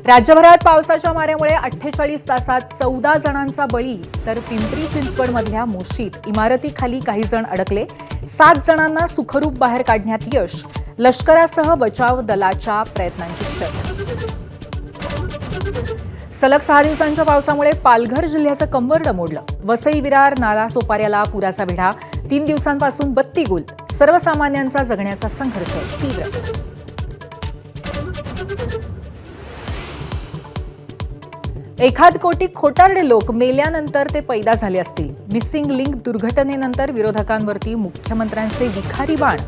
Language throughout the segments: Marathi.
राज्यभरात पावसाच्या माऱ्यामुळे 48 तासात 14 जणांचा बळी, तर पिंपरी चिंचवडमधल्या मोशीत इमारतीखाली काही जण अडकले. 7 जणांना सुखरूप बाहेर काढण्यात यश. लष्करासह बचाव दलाच्या प्रयत्नांची शर्त. सलग 6 दिवसांच्या पावसामुळे पालघर जिल्ह्याचं कंबरडं मोडलं. वसई विरार नाला सोपाऱ्याला पुराचा वेढा. 3 दिवसांपासून बत्ती गुल. सर्वसामान्यांचा जगण्याचा संघर्ष तीव्र. एखाद कोटी खोटारडे लोक मेल्यानंतर ते पैदा झाले असतील. मिसिंग लिंक दुर्घटनेनंतर विरोधकांवरती मुख्यमंत्र्यांचे विखारी बाण.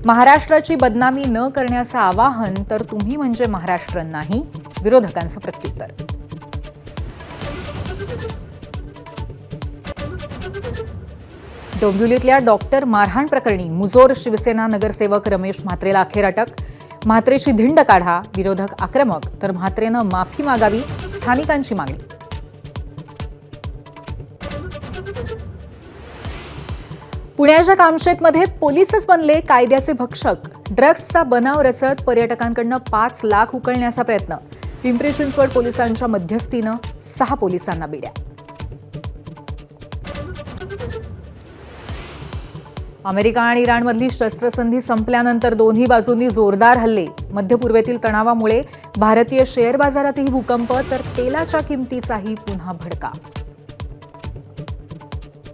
महाराष्ट्राची बदनामी न करण्याचं आवाहन, तर तुम्ही म्हणजे महाराष्ट्र नाही, विरोधकांचं प्रत्युत्तर. डोंबिवलीतल्या डॉक्टर मारहाण प्रकरणी मुजोर शिवसेना नगरसेवक रमेश म्हात्रेला अखेर अटक. म्हात्रेची धिंड काढा, विरोधक आक्रमक, तर म्हात्रेनं माफी मागावी, स्थानिकांची मागणी. पुण्याच्या कामशेतमध्ये पोलीसच बनले कायद्याचे भक्षक. ड्रग्सचा बनाव रचत पर्यटकांकडून 5 लाख उकळण्याचा प्रयत्न. पिंपरी चिंचवड पोलिसांच्या मध्यस्थीनं 6 पोलिसांना बेड्या. अमेरिका आणि इराणमधली शस्त्रसंधी संपल्यानंतर दोन्ही बाजूंनी जोरदार हल्ले. मध्य पूर्वेतील तणावामुळे भारतीय शेअर बाजारातही भूकंप, तर तेलाच्या किमतीचाही पुन्हा भडका.